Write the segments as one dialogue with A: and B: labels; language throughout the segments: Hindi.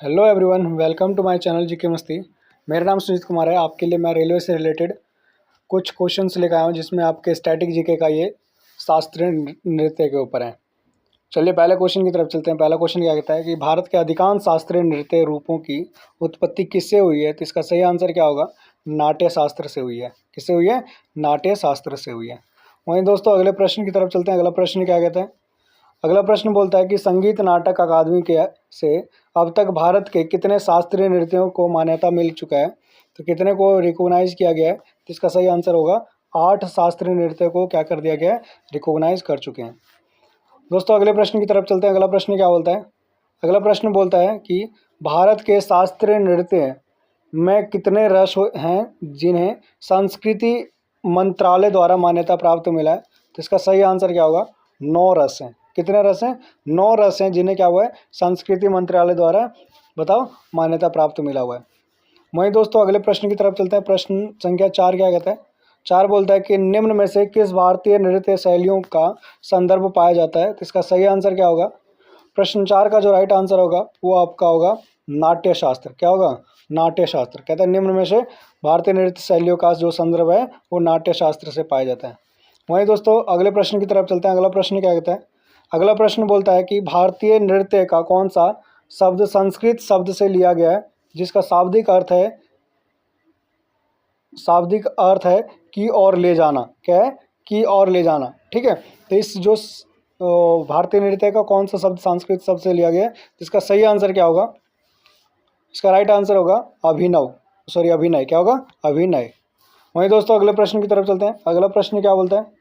A: Hello everyone, welcome to my channel GK Masti. मेरा नाम सुजीत कुमार है। आपके लिए मैं रेलवे से रिलेटेड कुछ क्वेश्चंस लेकर आया हूँ, जिसमें आपके स्टैटिक जीके का ये शास्त्रीय नृत्य के ऊपर है। चलिए पहले क्वेश्चन की तरफ चलते हैं। पहला क्वेश्चन क्या कहता है कि भारत के अधिकांश शास्त्रीय नृत्य रूपों की उत्पत्ति किससे हुई है? तो इसका सही आंसर क्या होगा? नाट्य शास्त्र से हुई है। किससे हुई है? नाट्य शास्त्र से हुई है। वहीं दोस्तों अगले प्रश्न की तरफ चलते हैं। अगला प्रश्न क्या कहता है? अगला प्रश्न बोलता है कि संगीत नाटक अकादमी के से अब तक भारत के कितने शास्त्रीय नृत्यों को मान्यता मिल चुका है? तो कितने को रिकॉग्नाइज किया गया है? तो इसका सही आंसर होगा 8 शास्त्रीय नृत्य को क्या कर दिया गया है? रिकॉग्नाइज कर चुके हैं। दोस्तों अगले प्रश्न की तरफ चलते हैं। अगला प्रश्न क्या बोलता है? अगला प्रश्न बोलता है कि भारत के शास्त्रीय नृत्य में कितने रस हैं जिन्हें संस्कृति मंत्रालय द्वारा मान्यता प्राप्त मिला है? तो इसका सही आंसर क्या होगा? 9 रस हैं। कितने रस हैं? 9 रस हैं जिन्हें क्या हुआ है? संस्कृति मंत्रालय द्वारा बताओ मान्यता प्राप्त मिला हुआ है। वहीं दोस्तों अगले प्रश्न की तरफ चलते हैं। प्रश्न संख्या 4 क्या कहता है? 4 बोलता है कि निम्न में से किस भारतीय नृत्य शैलियों का संदर्भ पाया जाता है? तो इसका सही आंसर क्या होगा? प्रश्न 4 का जो राइट आंसर होगा वो आपका होगा नाट्य शास्त्र। क्या होगा? नाट्य शास्त्र। कहता है निम्न में से भारतीय नृत्य शैलियों का जो संदर्भ है वो नाट्य शास्त्र से पाया जाता है। वहीं दोस्तों अगले प्रश्न की तरफ चलते हैं। अगला प्रश्न क्या कहता है? अगला प्रश्न बोलता है कि भारतीय नृत्य का कौन सा शब्द संस्कृत शब्द से लिया गया है, जिसका शाब्दिक अर्थ है की ओर ले जाना। क्या है? की ओर ले जाना। ठीक है। तो इस जो भारतीय नृत्य का कौन सा शब्द संस्कृत शब्द से लिया गया है? इसका सही आंसर क्या होगा? इसका राइट आंसर होगा अभिनय। क्या होगा? अभिनय। वहीं दोस्तों अगले प्रश्न की तरफ चलते हैं। अगला प्रश्न क्या बोलता है?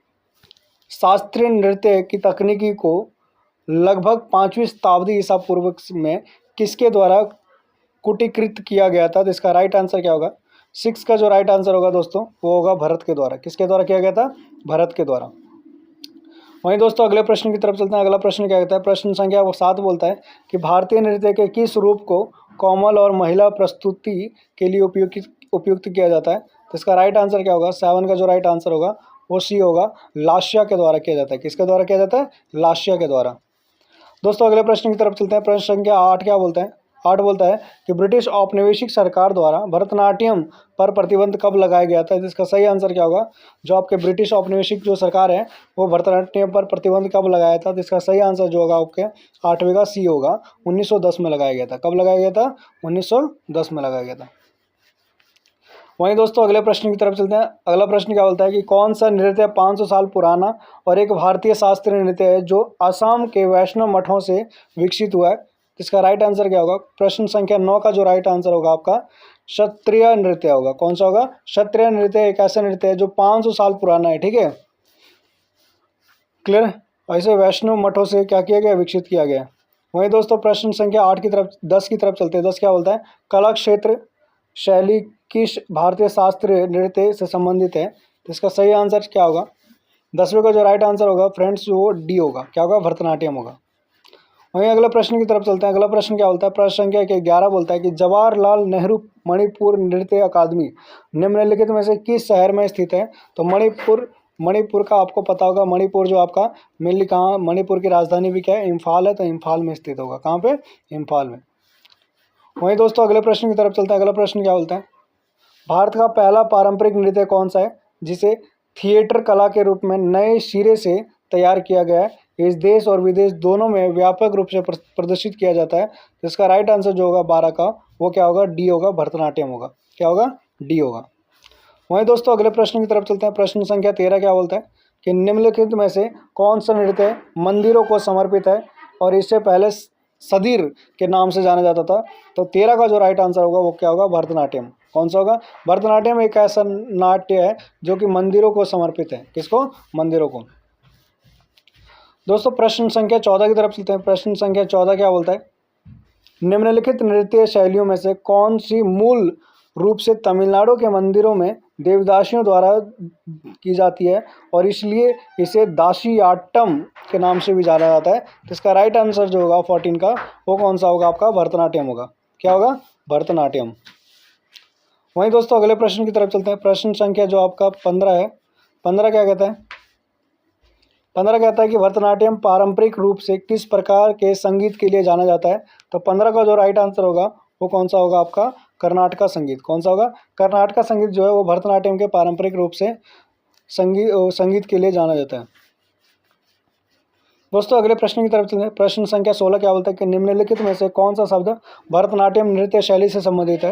A: शास्त्रीय नृत्य की तकनीकी को लगभग 5वीं शताब्दी ईसा पूर्व में किसके द्वारा कुटीकृत किया गया था? तो इसका राइट आंसर क्या होगा? 6 का जो राइट आंसर होगा दोस्तों वो होगा भरत के द्वारा। किसके द्वारा किया गया था? भरत के द्वारा। वहीं दोस्तों अगले प्रश्न की तरफ चलते हैं। अगला प्रश्न क्या कहता है? प्रश्न संख्या 7 बोलता है कि भारतीय नृत्य के किस रूप को कोमल और महिला प्रस्तुति के लिए उपयुक्त किया जाता है? तो इसका राइट आंसर क्या होगा? 7 का जो राइट आंसर होगा वो सी होगा, लास्या के द्वारा किया जाता है। किसके द्वारा किया जाता है? लास्या के द्वारा। दोस्तों अगले प्रश्न की तरफ चलते हैं। प्रश्न संख्या 8 क्या बोलता है? 8 बोलता है कि ब्रिटिश औपनिवेशिक सरकार द्वारा भरतनाट्यम पर प्रतिबंध कब लगाया गया था? इसका सही आंसर क्या होगा? जो आपके ब्रिटिश औपनिवेशिक जो सरकार है वो भरतनाट्यम पर प्रतिबंध कब लगाया था? तो इसका सही आंसर जो होगा आपके 8वें का सी होगा, 1910 में लगाया गया था। कब लगाया गया था? 1910 में लगाया गया था। वहीं दोस्तों अगले प्रश्न की तरफ चलते हैं। अगला प्रश्न क्या बोलता है कि कौन सा नृत्य 500 साल पुराना और एक भारतीय शास्त्रीय नृत्य है जो असम के वैष्णव मठों से विकसित हुआ है? इसका राइट आंसर क्या होगा? प्रश्न संख्या 9 का जो राइट आंसर होगा आपका क्षत्रिय नृत्य होगा। कौन सा होगा? क्षत्रिय नृत्य एक ऐसा नृत्य है जो 500 साल पुराना है। ठीक है, क्लियर। ऐसे वैष्णव मठों से क्या किया गया? विकसित किया गया। वहीं दोस्तों प्रश्न संख्या 8 की तरफ 10 की तरफ चलते हैं। 10 क्या बोलता है? कला क्षेत्र शैली किस भारतीय शास्त्रीय नृत्य से संबंधित है? तो इसका सही आंसर क्या होगा? 10वें का जो राइट आंसर होगा फ्रेंड्स वो डी होगा। क्या होगा? भरतनाट्यम होगा। वहीं अगले प्रश्न की तरफ चलते हैं। अगला प्रश्न क्या बोलता है? प्रश्न संख्या 11 बोलता है कि जवाहरलाल नेहरू मणिपुर नृत्य अकादमी निम्नलिखित में से किस शहर में स्थित है? तो मणिपुर का आपको पता होगा। मणिपुर जो आपका मेनली कहाँ, मणिपुर की राजधानी भी क्या है? इम्फाल है। तो इम्फाल में स्थित होगा। कहाँ पे? इम्फाल में। वहीं दोस्तों अगले प्रश्न की तरफ चलते हैं। अगला प्रश्न क्या बोलता है? भारत का पहला पारंपरिक नृत्य कौन सा है जिसे थिएटर कला के रूप में नए सिरे से तैयार किया गया है? इस देश और विदेश दोनों में व्यापक रूप से प्रदर्शित किया जाता है। तो इसका राइट आंसर जो होगा 12 का वो क्या होगा? डी होगा, भरतनाट्यम होगा। क्या होगा? डी होगा। वहीं दोस्तों अगले प्रश्न की तरफ चलते हैं। प्रश्न संख्या 13 क्या बोलता है कि निम्नलिखित में से कौन सा नृत्य मंदिरों को समर्पित है और इससे पहले सदीर के नाम से जाना जाता था? तो 13 का जो राइट आंसर होगा वो क्या होगा? भरतनाट्यम। कौन सा होगा? भरतनाट्यम एक ऐसा नाट्य है जो कि मंदिरों को समर्पित है। किसको? मंदिरों को। दोस्तों प्रश्न संख्या 14 की तरफ चलते हैं। प्रश्न संख्या 14 क्या बोलता है? निम्नलिखित नृत्य शैलियों में से कौन सी मूल रूप से तमिलनाडु के मंदिरों में देवदासियों द्वारा की जाती है और इसलिए इसे दासियाट्टम के नाम से भी जाना जाता है? तो इसका राइट आंसर जो होगा 14 का वो कौन सा होगा? आपका भरतनाट्यम होगा। क्या होगा? भरतनाट्यम। वहीं दोस्तों अगले प्रश्न की तरफ चलते हैं। प्रश्न संख्या जो आपका 15 है। 15 क्या कहता है? 15 कहता है कि भरतनाट्यम पारंपरिक रूप से किस प्रकार के संगीत के लिए जाना जाता है। तो 15 का जो राइट आंसर होगा वो कौन सा होगा आपका, कर्नाटका संगीत। कौन सा होगा, कर्नाटका संगीत जो है वो भरतनाट्यम के पारंपरिक रूप से संगीत के लिए जाना जाता है। दोस्तों अगले प्रश्न की तरफ चलते हैं। प्रश्न संख्या 16 क्या बोलता है कि निम्नलिखित में से कौन सा शब्द भरतनाट्यम नृत्य शैली से संबंधित है।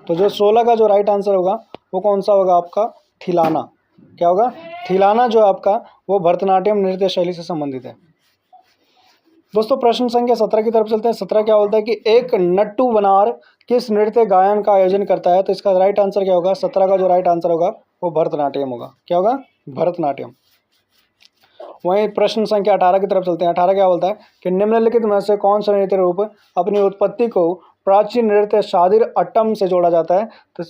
A: तो जो 16 का जो राइट आंसर होगा वो कौन सा होगा आपका, थिलाना। क्या होगा, थिलाना जो आपका वो भरतनाट्यम नृत्य शैली से संबंधित है। दोस्तों प्रश्न संख्या 17 की तरफ चलते हैं। 17 क्या बोलता है कि एक नट्टू बनार किस नृत्य गायन का आयोजन करता है। तो इसका राइट आंसर क्या होगा, 17 का जो राइट आंसर होगा वो भरतनाट्यम होगा। क्या होगा, भरतनाट्यम। वहीं प्रश्न संख्या 18 की तरफ चलते हैं। 18 क्या बोलता है कि निम्नलिखित में से कौन सा नृत्य रूप अपनी उत्पत्ति को प्राचीन नृत्य शादिर अट्टम से जोड़ा जाता है। तो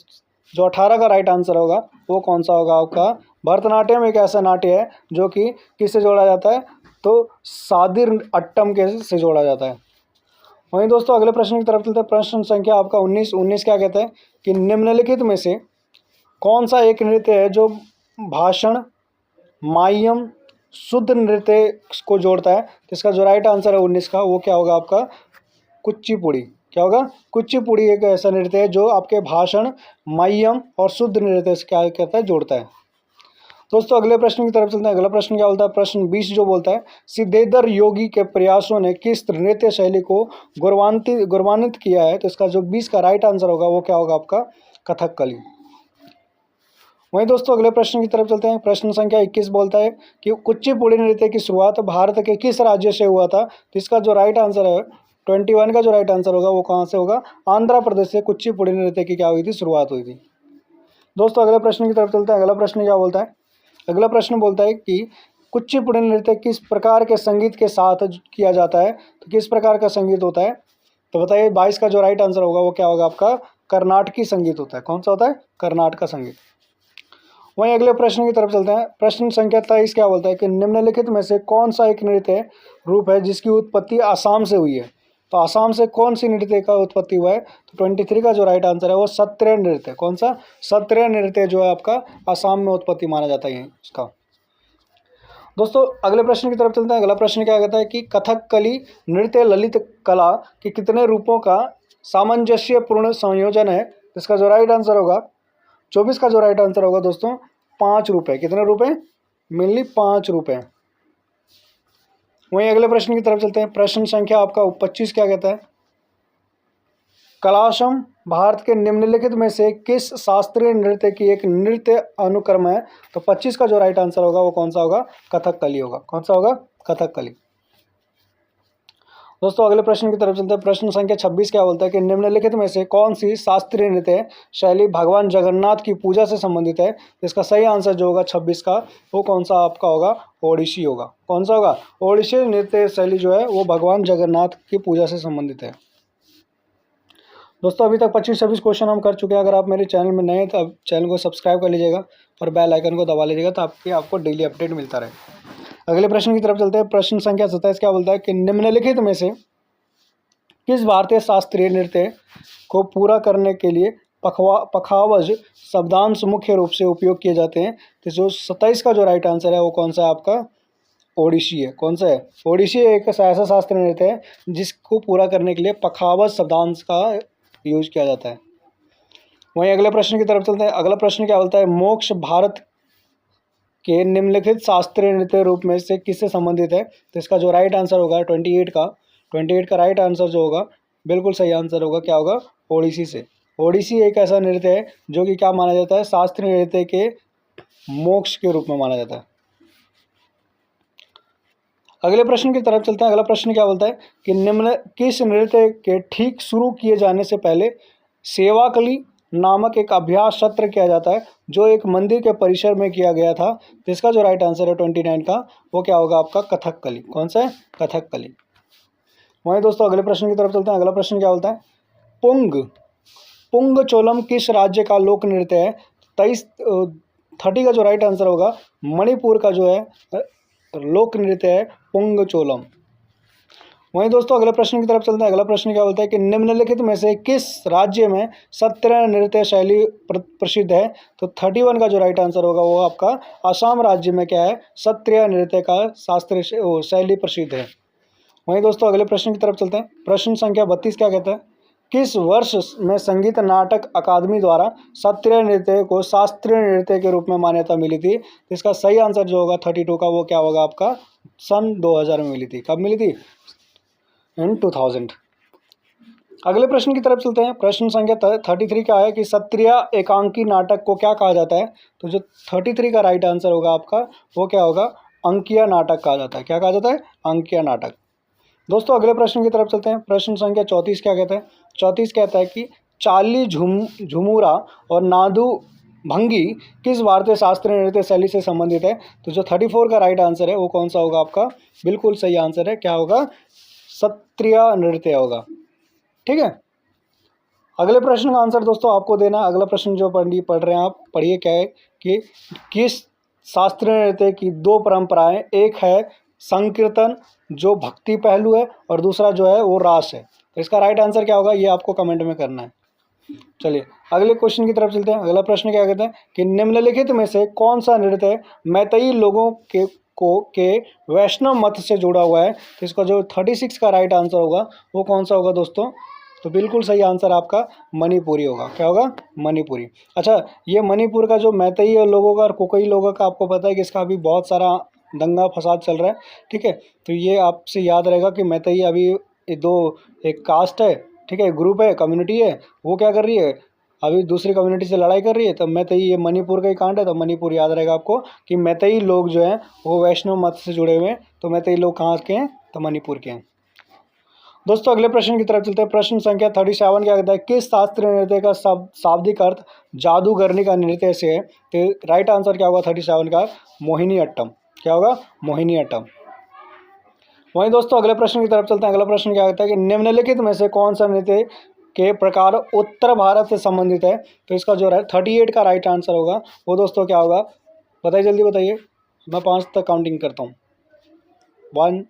A: जो 18 का राइट आंसर होगा वो कौन सा होगा आपका, भरतनाट्यम एक ऐसा नाट्य है जो कि किससे जोड़ा जाता है, तो सादिर अट्टम के से जोड़ा जाता है। वहीं दोस्तों अगले प्रश्न की तरफ चलते हैं। प्रश्न संख्या आपका 19 क्या कहता है कि निम्नलिखित में से कौन सा एक नृत्य है जो भाषण, मायम, शुद्ध नृत्य को जोड़ता है। तो इसका जो राइट आंसर है 19 का वो क्या होगा आपका, कुचिपुड़ी। क्या होगा, कुचिपुड़ी एक ऐसा नृत्य है जो आपके भाषण, मायम और शुद्ध नृत्य से क्या कहता है, जोड़ता है। दोस्तों अगले प्रश्न की तरफ चलते हैं। अगला प्रश्न क्या बोलता है, प्रश्न 20 जो बोलता है सिद्धेश्वर योगी के प्रयासों ने किस नृत्य शैली को गौरवान्वित किया है। तो इसका जो 20 का राइट आंसर होगा वो क्या होगा आपका, कथकली। वहीं दोस्तों अगले प्रश्न की तरफ चलते हैं। प्रश्न संख्या 21 बोलता है कि कुचिपुड़ी नृत्य की शुरुआत भारत के किस राज्य से हुआ था। तो इसका जो राइट आंसर है 21 का जो राइट आंसर होगा वो कहाँ से होगा, आंध्र प्रदेश से कुचिपुड़ी नृत्य की क्या हुई थी, शुरुआत हुई थी। दोस्तों अगले प्रश्न की तरफ चलते हैं। अगला प्रश्न क्या बोलता है, अगला प्रश्न बोलता है कि कुचिपुड़ी नृत्य किस प्रकार के संगीत के साथ किया जाता है। तो किस प्रकार का संगीत होता है। तो बताइए 22 का जो राइट आंसर होगा वो क्या होगा आपका, कर्नाटकी संगीत होता है। कौन सा होता है, कर्नाटका संगीत। वहीं अगले प्रश्न की तरफ चलते हैं। प्रश्न संख्या 23 क्या बोलता है कि निम्नलिखित में से कौन सा एक नृत्य रूप है जिसकी उत्पत्ति आसाम से हुई है। तो आसाम से कौन सी नृत्य का उत्पत्ति हुआ है। तो 23 का जो राइट आंसर है वो सत्रिय नृत्य। कौन सा, सत्रिय नृत्य जो है आपका आसाम में उत्पत्ति माना जाता है इसका। दोस्तों अगले प्रश्न की तरफ चलते हैं। अगला प्रश्न क्या कहता है कि कथकली नृत्य ललित कला के कितने रूपों का सामंजस्यपूर्ण संयोजन है। इसका जो राइट आंसर होगा 24 का जो राइट आंसर होगा दोस्तों 5 रूप है। कितने रूप है, मेनली 5 रूप है। वहीं अगले प्रश्न की तरफ चलते हैं। प्रश्न संख्या आपका 25 क्या कहता है, कलाशम भारत के निम्नलिखित में से किस शास्त्रीय नृत्य की एक नृत्य अनुक्रम है। तो 25 का जो राइट आंसर होगा वो कौन सा होगा, कथकली होगा। कौन सा होगा, कथकली। दोस्तों अगले प्रश्न की तरफ चलते हैं। प्रश्न संख्या 26 क्या बोलता है कि निम्नलिखित में से कौन सी शास्त्रीय नृत्य शैली भगवान जगन्नाथ की पूजा से संबंधित है। इसका सही आंसर जो होगा 26 का वो कौन सा आपका होगा, ओडिसी होगा। कौन सा होगा, ओडिसी नृत्य शैली जो है वो भगवान जगन्नाथ की पूजा से संबंधित है। दोस्तों अभी तक 25-26 क्वेश्चन हम कर चुके हैं। अगर आप मेरे चैनल में नए हैं तो आप चैनल को सब्सक्राइब कर लीजिएगा और बेल आइकन को दबा लीजिएगा ताकि आपको डेली अपडेट मिलता रहे। अगले प्रश्न की तरफ चलते हैं। प्रश्न संख्या 27 क्या बोलता है कि निम्नलिखित में से किस भारतीय शास्त्रीय नृत्य को पूरा करने के लिए पखावज शब्दांश मुख्य रूप से उपयोग किए जाते हैं। तो जो 27 का जो राइट आंसर है वो कौन सा है आपका, ओडिसी है। कौन सा है, ओडिसी एक ऐसा शास्त्रीय नृत्य है जिसको पूरा करने के लिए पखावज शब्दांश का यूज किया जाता है। वहीं अगले प्रश्न की तरफ चलते हैं। अगला प्रश्न क्या बोलता है, मोक्ष भारत के निम्नलिखित शास्त्रीय नृत्य रूप में से किससे संबंधित है। तो इसका जो राइट आंसर होगा 28 का राइट आंसर जो होगा बिल्कुल सही आंसर होगा, क्या होगा, ओडिसी से। ओडिसी एक ऐसा नृत्य है जो कि क्या माना जाता है, शास्त्रीय नृत्य के मोक्ष के रूप में माना जाता है। अगले प्रश्न की तरफ चलते हैं। अगला प्रश्न क्या बोलता है कि निम्न किस नृत्य के ठीक शुरू किए जाने से पहले सेवाकली नामक एक अभ्यास सत्र किया जाता है जो एक मंदिर के परिसर में किया गया था। तो इसका जो राइट आंसर है 29 का वो क्या होगा आपका, कथकली। कौन सा है, कथकली। वहीं दोस्तों अगले प्रश्न की तरफ चलते हैं। अगला प्रश्न क्या बोलता है, पुंग चोलम किस राज्य का लोक नृत्य है। 30 का जो राइट आंसर होगा मणिपुर का जो है लोक नृत्य है पुंग चोलम। वहीं दोस्तों अगले प्रश्न की तरफ चलते हैं। अगला प्रश्न क्या बोलता है कि निम्नलिखित में से किस राज्य में सत्रिय नृत्य शैली प्रसिद्ध है? तो 31 का जो राइट आंसर होगा वो आपका असम राज्य में क्या है, सत्रिय नृत्य का शास्त्रीय शैली प्रसिद्ध है। वहीं दोस्तों अगले प्रश्न की तरफ चलते हैं। प्रश्न संख्या 32 क्या कहता है? किस वर्ष में संगीत नाटक अकादमी द्वारा सत्रिय नृत्य को शास्त्रीय नृत्य के रूप में मान्यता मिली थी? तो इसका सही आंसर जो होगा 32 का वो क्या होगा आपका, सन 2000 में मिली थी। कब मिली थी? इन 2000। अगले प्रश्न की तरफ चलते हैं। प्रश्न संख्या 33 क्या है कि सत्रिय एकांकी नाटक को क्या कहा जाता है? तो जो 33 का राइट आंसर होगा आपका वो क्या होगा, अंकीय नाटक कहा जाता है। क्या कहा जाता है? अंकीय नाटक। दोस्तों अगले प्रश्न की तरफ चलते हैं। प्रश्न संख्या 34 क्या कहता है? 34 कहता है कि चाली झुमुरा और नादू भंगी किस भारतीय शास्त्रीय नृत्य शैली से संबंधित है? तो जो 34 का राइट आंसर है वो कौन सा होगा आपका, बिल्कुल सही आंसर है, क्या होगा, सत्रिय नृत्य होगा। ठीक है। अगले प्रश्न का आंसर दोस्तों आपको देना। अगला प्रश्न जो पढ़ रहे हैं आप, पढ़िए क्या है कि किस शास्त्रीय नृत्य की दो परंपराएं, एक है संकीर्तन जो भक्ति पहलू है और दूसरा जो है वो रास है? तो इसका राइट आंसर क्या होगा ये आपको कमेंट में करना है। चलिए अगले क्वेश्चन की तरफ चलते हैं। अगला प्रश्न क्या कहते हैं कि निम्नलिखित में से कौन सा नृत्य मैतेई लोगों के वैष्णव मत से जुड़ा हुआ है? तो इसका जो 36 का राइट आंसर होगा वो कौन सा होगा दोस्तों? तो बिल्कुल सही आंसर आपका मणिपुरी होगा। क्या होगा? मणिपुरी। अच्छा, ये मणिपुर का जो मैतेई लोगों का और कोकई लोगों का आपको पता है कि इसका अभी बहुत सारा दंगा फसाद चल रहा है। ठीक है, तो ये आपसे याद रहेगा कि मैतेई अभी एक कास्ट है, ठीक है, ग्रुप है, कम्युनिटी है, वो क्या कर रही है, अभी दूसरी कम्युनिटी से लड़ाई कर रही है। तो मैतेई ये मणिपुर का ही कांड है, तो मणिपुर याद रहेगा आपको कि मैतेई लोग जो हैं वो वैष्णव मत से जुड़े हुए हैं। तो मैतेई लोग कहाँ के हैं? तो मणिपुर के हैं। दोस्तों अगले प्रश्न की तरफ चलते हैं। प्रश्न संख्या 37 क्या कहता है? किस शास्त्रीय नृत्य का शाब्दिक अर्थ जादूगरनी का नृत्य से है? तो राइट आंसर क्या होगा 37 का? मोहिनी अट्टम। क्या होगा? मोहिनी अट्टम। वहीं दोस्तों अगले प्रश्न की तरफ चलते हैं। अगला प्रश्न क्या कहता है कि निम्नलिखित में से कौन सा नृत्य के प्रकार उत्तर भारत से संबंधित है? तो इसका जो 38 का राइट आंसर होगा वो दोस्तों क्या होगा? बताइए, जल्दी बताइए, मैं 5 तक काउंटिंग करता हूँ। 1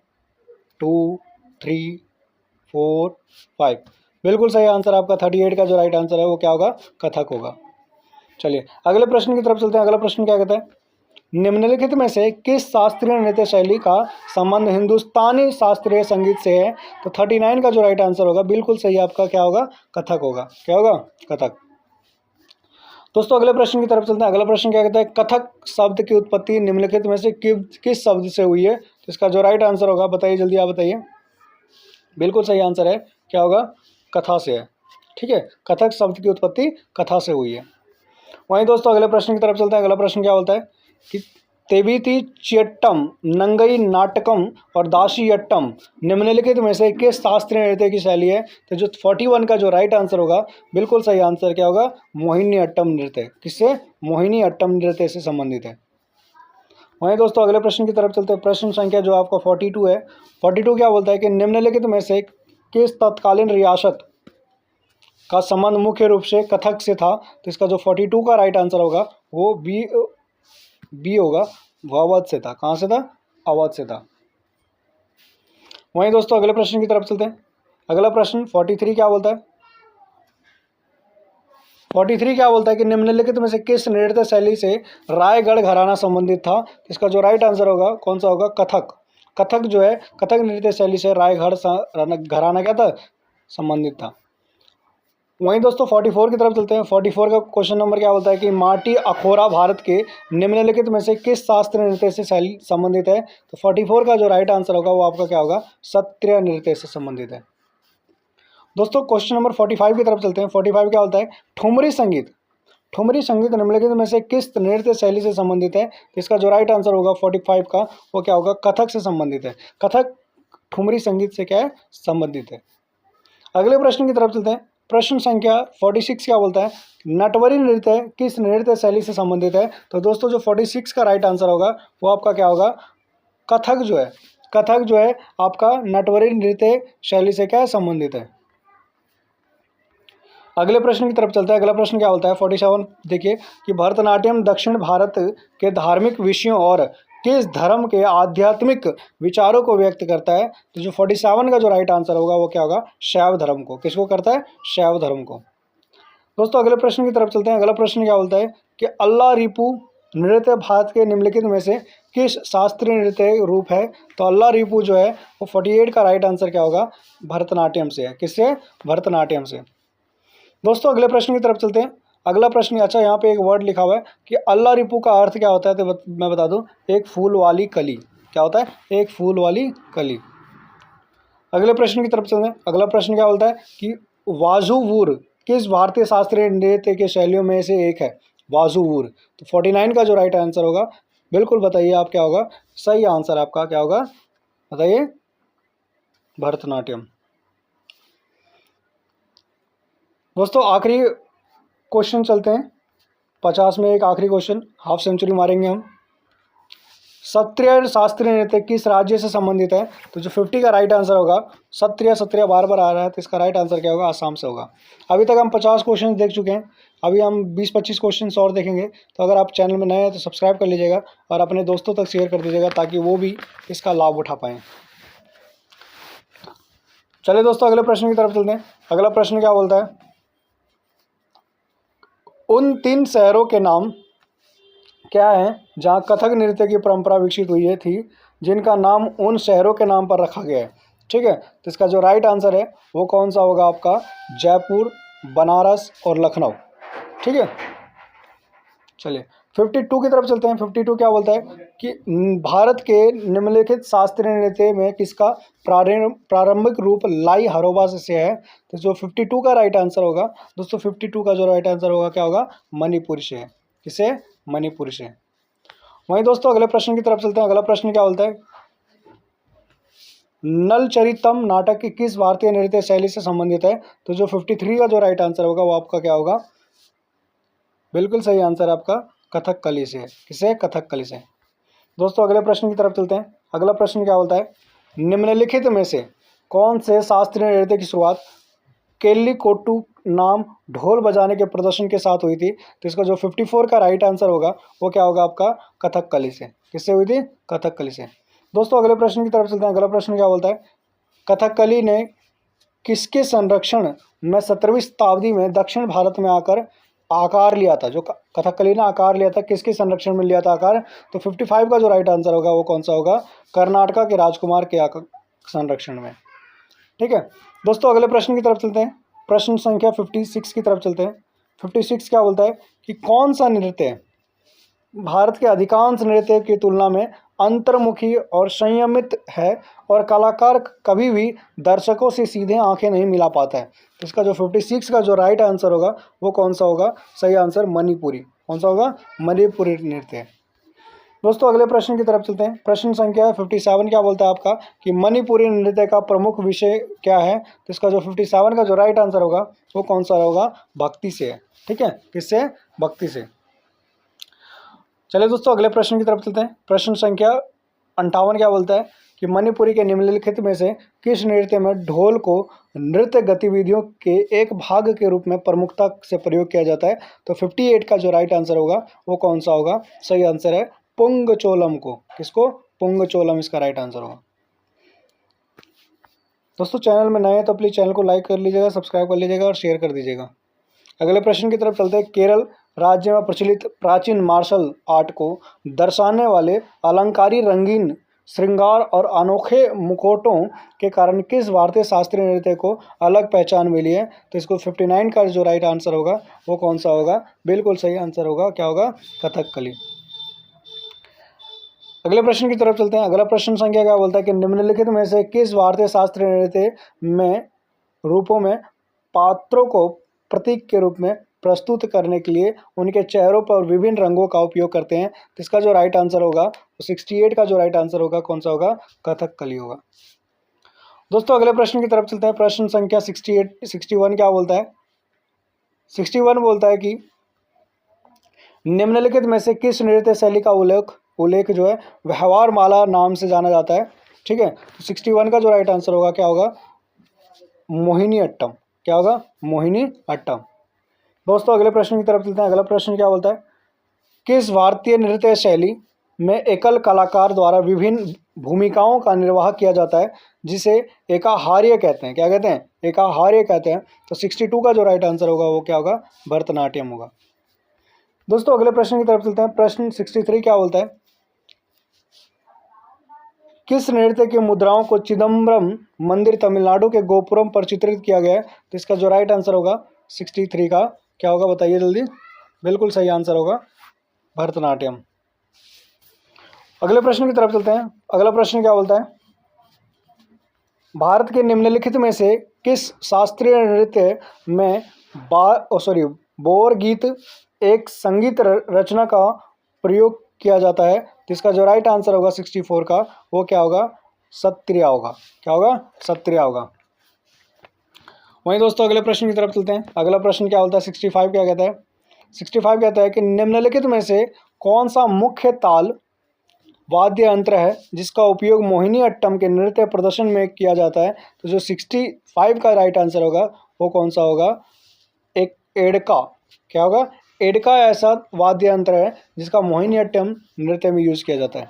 A: 2 3 4 5। बिल्कुल सही आंसर आपका 38 का जो राइट आंसर है वो क्या होगा? कथक होगा। चलिए अगले प्रश्न की तरफ चलते हैं। अगला प्रश्न क्या कहता है? निम्नलिखित में से किस शास्त्रीय नृत्य शैली का संबंध हिंदुस्तानी शास्त्रीय संगीत से है? तो 39 का जो राइट आंसर होगा बिल्कुल सही आपका क्या होगा? कथक होगा। क्या होगा? कथक। दोस्तों अगले प्रश्न की तरफ चलते हैं। अगला प्रश्न क्या कहता है? कथक शब्द की उत्पत्ति निम्नलिखित में से किस शब्द से हुई है? तो इसका जो राइट आंसर होगा बताइए, जल्दी आप बताइए। बिल्कुल सही आंसर है, क्या होगा? कथा से है। ठीक है, कथक शब्द की उत्पत्ति कथा से हुई है। वहीं दोस्तों अगले प्रश्न की तरफ चलते हैं। अगला प्रश्न क्या बोलता है कि तेविति चियट्टम, नंगई नाटकम और दासीयट्टम निम्नलिखित में से किस शास्त्रीय नृत्य की शैली है? तो जो 41 का जो राइट आंसर होगा बिल्कुल सही आंसर क्या होगा? मोहिनी अट्टम नृत्य। किससे? मोहिनी अट्टम नृत्य से संबंधित है। वहीं दोस्तों अगले प्रश्न की तरफ चलते हैं। प्रश्न संख्या जो आपका 42 है। 42 क्या बोलता है कि निम्नलिखित में से किस तत्कालीन रियासत का संबंध मुख्य रूप से कथक से था? तो इसका जो 42 का राइट आंसर होगा वो बी होगा, वो अवध से था। कहाँ से था? अवध से था। वहीं दोस्तों अगले प्रश्न की तरफ चलते हैं। अगला प्रश्न 43 क्या बोलता है? 43 क्या बोलता है कि निम्नलिखित में से किस नृत्य शैली से रायगढ़ घराना संबंधित था? इसका जो राइट आंसर होगा कौन सा होगा? कथक। कथक जो है, कथक नृत्य शैली से रायगढ़ घराना क्या था? संबंधित था। वहीं दोस्तों 44 की तरफ चलते हैं। 44 का क्वेश्चन नंबर क्या बोलता है कि माटी अखोरा भारत के निम्नलिखित में से किस शास्त्रीय नृत्य से शैली संबंधित है? तो 44 का जो राइट आंसर होगा वो आपका क्या होगा? सत्रिय नृत्य से संबंधित है। दोस्तों क्वेश्चन नंबर 45 की तरफ चलते हैं। 45 क्या बोलता है? ठुमरी संगीत। ठुमरी संगीत निम्नलिखित में से किस नृत्य शैली से संबंधित है? इसका जो राइट आंसर होगा 45 का वो क्या होगा? कथक से संबंधित है। कथक ठुमरी संगीत से क्या है? संबंधित है। अगले प्रश्न की तरफ चलते हैं। प्रश्न संख्या 46 क्या बोलता है? नटवरी नृत्य किस नृत्य शैली से संबंधित है? तो दोस्तों जो 46 का राइट आंसर होगा वो आपका क्या होगा? कथक जो है, कथक जो है आपका नटवरी नृत्य शैली से क्या है? संबंधित है। अगले प्रश्न की तरफ चलता है। अगला प्रश्न क्या बोलता है? 47 देखिए कि भरतनाट्यम दक्षिण भारत के धार्मिक विषयों और किस धर्म के आध्यात्मिक विचारों को व्यक्त करता है? तो जो 47 का जो राइट आंसर होगा वो क्या होगा? शैव धर्म को। किसको करता है? शैव धर्म को। दोस्तों अगले प्रश्न की तरफ चलते हैं। अगला प्रश्न क्या बोलता है कि अल्लाह रिपू नृत्य भारत के निम्नलिखित में से किस शास्त्रीय नृत्य रूप है? तो अल्लाह रिपू जो है वो 48 का राइट आंसर क्या होगा? भरतनाट्यम से है। किससे? भरतनाट्यम से। दोस्तों अगले प्रश्न की तरफ चलते हैं। अगला प्रश्न, अच्छा यहाँ पे एक वर्ड लिखा हुआ है कि अल्लाह रिपू का अर्थ क्या होता है? तो मैं बता दूं, एक फूल वाली कली। क्या होता है? एक फूल वाली कली। अगले प्रश्न की तरफ चलते हैं। अगला प्रश्न क्या बोलता है कि वाजुवूर किस भारतीय शास्त्रीय नृत्य के शैलियों में से एक है? वाजुवूर। तो 49 का जो राइट आंसर होगा, बिल्कुल बताइए आप क्या होगा? सही आंसर आपका क्या होगा? बताइए। भरतनाट्यम। दोस्तों आखिरी क्वेश्चन चलते हैं। 50 में एक आखिरी क्वेश्चन, हाफ सेंचुरी मारेंगे हम। सत्रिय शास्त्रीय नृत्य किस राज्य से संबंधित है? तो जो 50 का राइट आंसर होगा, सत्रिय बार बार आ रहा है, तो इसका राइट आंसर क्या होगा? आसाम से होगा। अभी तक हम 50 क्वेश्चन देख चुके हैं, अभी हम 20-25 क्वेश्चन और देखेंगे। तो अगर आप चैनल में नए हैं तो सब्सक्राइब कर लीजिएगा और अपने दोस्तों तक शेयर कर दीजिएगा ताकि वो भी इसका लाभ उठा पाएँ। चलिए दोस्तों अगले प्रश्न की तरफ चलते हैं। अगला प्रश्न क्या बोलता है? उन 3 शहरों के नाम क्या है जहाँ कथक नृत्य की परंपरा विकसित हुई है थी, जिनका नाम उन शहरों के नाम पर रखा गया है? ठीक है, तो इसका जो राइट आंसर है वो कौन सा होगा आपका? जयपुर, बनारस और लखनऊ। ठीक है, चलिए 52 की तरफ चलते हैं। 52 क्या बोलता है कि भारत के निम्नलिखित शास्त्रीय नृत्य में किसका प्रारंभिक रूप लाई हरोबा से है? तो जो 52 का राइट आंसर होगा दोस्तों, 52 का जो राइट आंसर होगा क्या होगा? मणिपुर से है। किसे? मणिपुर से। वहीं दोस्तों अगले प्रश्न की तरफ चलते हैं। अगला प्रश्न क्या बोलता है? नलचरितम नाटक की किस भारतीय नृत्य शैली से संबंधित है? तो जो 53 का जो राइट आंसर होगा वो आपका क्या होगा? बिल्कुल सही आंसर आपका कथकली से है। किसे? कथकली से। दोस्तों अगले प्रश्न की तरफ चलते हैं। अगला प्रश्न क्या बोलता है? निम्नलिखित में से कौन से शास्त्रीय नृत्य की शुरुआत केल्लीकोट्टू नाम ढोल बजाने के प्रदर्शन के साथ हुई थी? तो इसका जो 54 का राइट आंसर होगा वो क्या होगा आपका? कथकली से। किससे हुई थी? कथकली से। दोस्तों अगले प्रश्न की तरफ चलते हैं। अगला प्रश्न क्या बोलता है? कथकली ने किसके संरक्षण में 17वीं शताब्दी में दक्षिण भारत में आकर आकार लिया था? जो कथकली ने आकार लिया था, किसके संरक्षण में लिया था आकार? तो 55 का जो राइट आंसर होगा वो कौन सा होगा? कर्नाटका के राजकुमार के संरक्षण में। ठीक है दोस्तों अगले प्रश्न की तरफ चलते हैं। प्रश्न संख्या 56 की तरफ चलते हैं। 56 क्या बोलता है कि कौन सा नृत्य भारत के अधिकांश नृत्य की तुलना में अंतर्मुखी और संयमित है और कलाकार कभी भी दर्शकों से सीधे आंखें नहीं मिला पाता है? तो इसका जो 56 का जो राइट आंसर होगा वो कौन सा होगा? सही आंसर मणिपुरी। कौन सा होगा? मणिपुरी नृत्य। दोस्तों अगले प्रश्न की तरफ चलते हैं। प्रश्न संख्या 57 क्या बोलता है आपका कि मणिपुरी नृत्य का प्रमुख विषय क्या है? तो इसका जो 57 का जो राइट आंसर होगा वो कौन सा होगा? भक्ति से है। ठीक है, किससे? भक्ति से। चलिए दोस्तों अगले प्रश्न की तरफ चलते हैं। प्रश्न संख्या 58 क्या बोलता है कि मणिपुरी के निम्नलिखित में से किस नृत्य में ढोल को नृत्य गतिविधियों के एक भाग के रूप में प्रमुखता से प्रयोग किया जाता है? तो 58 का जो राइट आंसर होगा वो कौन सा होगा? सही आंसर है पुंगचोलम को। किसको? पुंगचोलम इसका राइट आंसर होगा। दोस्तों चैनल में नए हैं तो प्लीज़ चैनल को लाइक कर लीजिएगा, सब्सक्राइब कर लीजिएगा और शेयर कर दीजिएगा। अगले प्रश्न की तरफ चलते हैं। केरल राज्य में प्रचलित प्राचीन मार्शल आर्ट को दर्शाने वाले अलंकारी रंगीन श्रृंगार और अनोखे मुखौटों के कारण किस भारतीय शास्त्रीय नृत्य को अलग पहचान मिली है? तो इसको 59 का जो राइट आंसर होगा वो कौन सा होगा? बिल्कुल सही आंसर होगा क्या होगा? कथकली। अगले प्रश्न की तरफ चलते हैं। अगला प्रश्न संख्या क्या बोलता है कि निम्नलिखित में से किस भारतीय शास्त्रीय नृत्य में रूपों में पात्रों को प्रतीक के रूप में प्रस्तुत करने के लिए उनके चेहरों पर विभिन्न रंगों का उपयोग करते हैं? तो इसका जो राइट आंसर होगा तो 68 का जो राइट आंसर होगा कौन सा होगा? कथकली होगा। दोस्तों अगले प्रश्न की तरफ चलते हैं। प्रश्न संख्या 61 क्या बोलता है? 61 बोलता है कि निम्नलिखित में से किस नृत्य शैली का उल्लेख जो है व्यवहार माला नाम से जाना जाता है? ठीक है, तो 61 का जो राइट आंसर होगा क्या होगा? मोहिनी अट्टम। क्या होगा? मोहिनी अट्टम। दोस्तों अगले प्रश्न की तरफ चलते हैं। अगला प्रश्न क्या बोलता है? किस भारतीय नृत्य शैली में एकल कलाकार द्वारा विभिन्न भूमिकाओं का निर्वाह किया जाता है, जिसे एकाहार्य कहते हैं। क्या कहते हैं? एकाहार्य कहते हैं। तो 62 का जो राइट आंसर होगा वो क्या होगा? भरतनाट्यम होगा। दोस्तों अगले प्रश्न की तरफ चलते हैं। प्रश्न 63 क्या बोलता है? किस नृत्य की मुद्राओं को चिदम्बरम मंदिर तमिलनाडु के गोपुरम पर चित्रित किया गया है? तो इसका जो राइट आंसर होगा 63 का क्या होगा? बताइए जल्दी। बिल्कुल सही आंसर होगा भरतनाट्यम। अगले प्रश्न की तरफ चलते हैं। अगला प्रश्न क्या बोलता है? भारत के निम्नलिखित में से किस शास्त्रीय नृत्य में बोर गीत एक संगीत रचना का प्रयोग किया जाता है? तो इसका जो राइट आंसर होगा 64 का वो क्या होगा? सत्रिया होगा। क्या होगा? सत्रिया होगा। वहीं दोस्तों अगले प्रश्न की तरफ चलते हैं। अगला प्रश्न क्या बोलता है? 65 क्या कहता है? 65 कहता है कि निम्नलिखित में से कौन सा मुख्य ताल वाद्य यंत्र है जिसका उपयोग मोहिनी अट्टम के नृत्य प्रदर्शन में किया जाता है? तो जो 65 का राइट आंसर होगा वो कौन सा होगा? एक एडका। क्या होगा? एडका ऐसा वाद्य यंत्र है जिसका मोहिनी अट्टम नृत्य में यूज किया जाता है।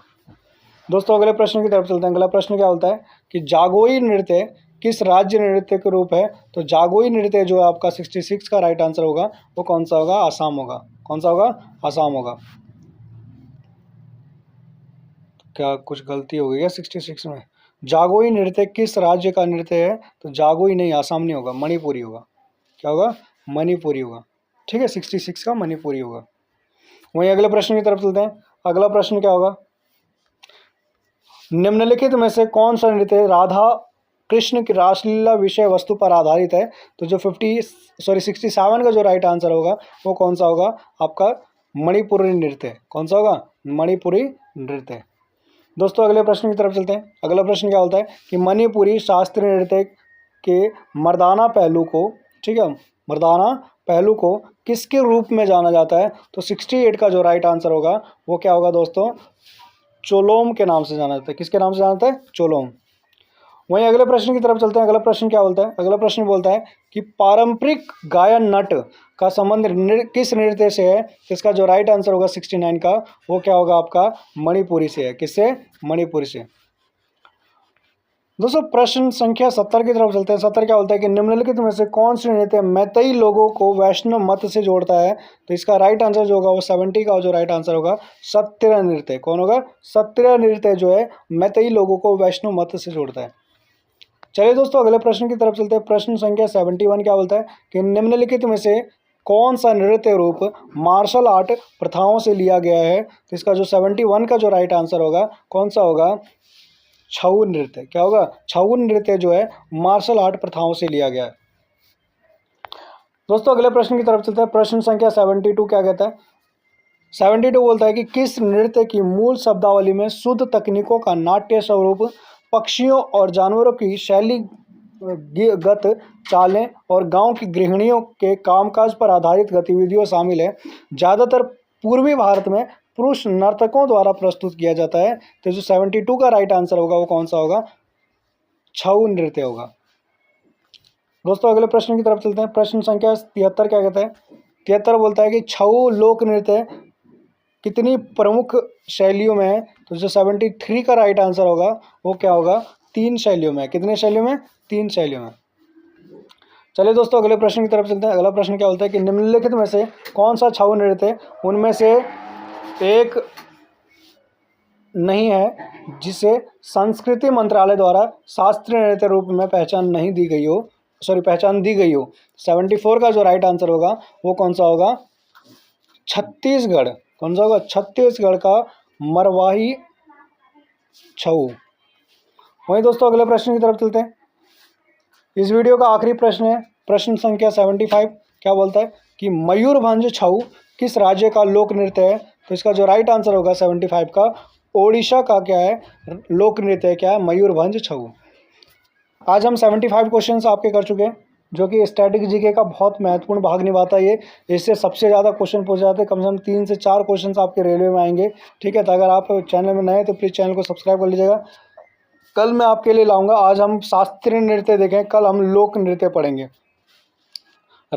A: दोस्तों अगले प्रश्न की तरफ चलते हैं। अगला प्रश्न क्या बोलता है कि जागोई नृत्य किस राज्य नृत्य के रूप है? तो जागोई नृत्य जो है आपका 66 का राइट आंसर होगा वो कौन सा होगा? आसाम होगा। कौन सा होगा? आसाम होगा। क्या कुछ गलती हो गई है 66 में? जागोई नृत्य किस राज्य का नृत्य है? तो जागोई नहीं, आसाम नहीं होगा, मणिपुरी होगा। क्या होगा? मणिपुरी होगा। ठीक है, 66 का मणिपुरी होगा। वहीं अगले प्रश्न की तरफ चलते हैं। अगला प्रश्न क्या होगा? निम्नलिखित में से कौन सा नृत्य राधा कृष्ण की रासलीला विषय वस्तु पर आधारित है? तो जो 67 का जो राइट आंसर होगा वो कौन सा होगा? आपका मणिपुरी नृत्य। कौन सा होगा? मणिपुरी नृत्य। दोस्तों अगले प्रश्न की तरफ चलते हैं। अगला प्रश्न क्या होता है कि मणिपुरी शास्त्रीय नृत्य के मर्दाना पहलू को, ठीक है, मर्दाना पहलू को किसके रूप में जाना जाता है? तो 68 का जो राइट आंसर होगा वो क्या होगा दोस्तों? चोलोम के नाम से जाना जाता है। किसके नाम से जाना जाता है? चोलोम। वहीं अगले प्रश्न की तरफ चलते हैं। अगला प्रश्न क्या बोलता है? अगला प्रश्न बोलता है कि पारंपरिक गायन नट का संबंध किस नृत्य से है? इसका जो राइट आंसर होगा 69 का वो क्या होगा? आपका मणिपुरी से है। किससे? मणिपुरी से। दोस्तों प्रश्न संख्या 70 की तरफ चलते हैं। 70 क्या बोलता है कि निम्नलिखित में से कौन सी नृत्य मैतेई लोगों को वैष्णव मत से जोड़ता है? तो इसका राइट आंसर जो होगा वो 70 का जो राइट आंसर होगा सत्रिया नृत्य। कौन होगा? सत्रिया नृत्य जो है मैतेई लोगों को वैष्णव मत से जोड़ता है। चलिए दोस्तों अगले प्रश्न की तरफ चलते हैं। प्रश्न संख्या 71 क्या बोलता है कि निम्नलिखित में से कौन सा नृत्य रूप मार्शल आर्ट प्रथाओं से लिया गया है? तो इसका जो 71 का जो राइट आंसर होगा कौन सा होगा? छऊ नृत्य। क्या होगा? छऊ नृत्य जो है मार्शल आर्ट प्रथाओं से लिया गया है। दोस्तों अगले प्रश्न की तरफ चलते हैं। प्रश्न संख्या 72 क्या कहता है? 72 बोलता है कि किस नृत्य की मूल शब्दावली में शुद्ध तकनीकों का नाट्य स्वरूप, पक्षियों और जानवरों की शैलीगत चालें और गांव की गृहिणियों के कामकाज पर आधारित गतिविधियों शामिल है? ज़्यादातर पूर्वी भारत में पुरुष नर्तकों द्वारा प्रस्तुत किया जाता है। तो जो 72 का राइट आंसर होगा वो कौन सा होगा? छऊ नृत्य होगा। दोस्तों अगले प्रश्न की तरफ चलते हैं। प्रश्न संख्या 73 क्या कहता है? 73 बोलता है कि छऊ लोक नृत्य कितनी प्रमुख शैलियों में है? तो जो 73 का राइट आंसर होगा वो क्या होगा? 3 शैलियों में। कितने शैलियों में? 3 शैलियों में। चलिए दोस्तों अगले प्रश्न की तरफ चलते हैं। अगला प्रश्न क्या बोलता है कि निम्नलिखित में से कौन सा छऊ नृत्य उनमें से एक नहीं है जिसे संस्कृति मंत्रालय द्वारा शास्त्रीय नृत्य रूप में पहचान दी गई हो? 74 का जो राइट आंसर होगा वो कौन सा होगा? छत्तीसगढ़। कौन सा होगा? छत्तीसगढ़ का मरवाही छऊ। वहीं दोस्तों अगले प्रश्न की तरफ चलते हैं। इस वीडियो का आखिरी प्रश्न है प्रश्न संख्या 75। क्या बोलता है कि मयूरभंज छऊ किस राज्य का लोक नृत्य है? तो इसका जो राइट आंसर होगा 75 का ओडिशा का क्या है? लोक नृत्य क्या है? मयूरभंज छऊ। आज हम 75 क्वेश्चंस आपके कर चुके हैं जो कि स्टैटिक जीके का बहुत महत्वपूर्ण भाग निभाता है। ये इससे सबसे ज़्यादा क्वेश्चन पूछे जाते हैं। कम से कम 3 से 4 क्वेश्चन आपके रेलवे में आएंगे। ठीक है, तो अगर आप चैनल में नए तो प्लीज़ चैनल को सब्सक्राइब कर लीजिएगा। कल मैं आपके लिए लाऊंगा, आज हम शास्त्रीय नृत्य देखें, कल हम लोक नृत्य पढ़ेंगे।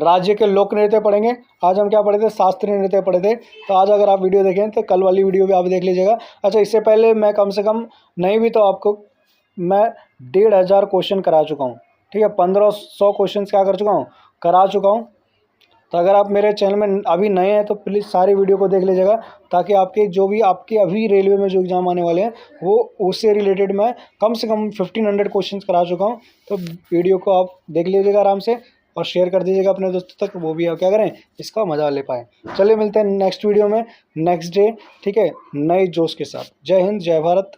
A: राज्य के लोक नृत्य पढ़ेंगे। आज हम क्या पढ़े थे, शास्त्रीय नृत्य पढ़े थे। तो आज अगर आप वीडियो देखें तो कल वाली वीडियो भी आप देख लीजिएगा। अच्छा, इससे पहले मैं कम से कम नहीं भी तो आपको मैं 1500 क्वेश्चन करा चुका हूँ, ठीक है। 1500 क्वेश्चन क्या कर चुका हूँ, करा चुका हूँ। तो अगर आप मेरे चैनल में अभी नए हैं तो प्लीज़ सारी वीडियो को देख लीजिएगा, ताकि आपके जो भी आपके अभी रेलवे में जो एग्ज़ाम आने वाले हैं वो उससे रिलेटेड मैं कम से कम 1500 क्वेश्चंस करा चुका हूं। तो वीडियो को आप देख लीजिएगा आराम से और शेयर कर दीजिएगा अपने दोस्तों तक, वो भी आप क्या करें, इसका मज़ा ले पाएँ। चलिए मिलते हैं नेक्स्ट वीडियो में नेक्स्ट डे, ठीक है, नए जोश के साथ। जय हिंद, जय भारत।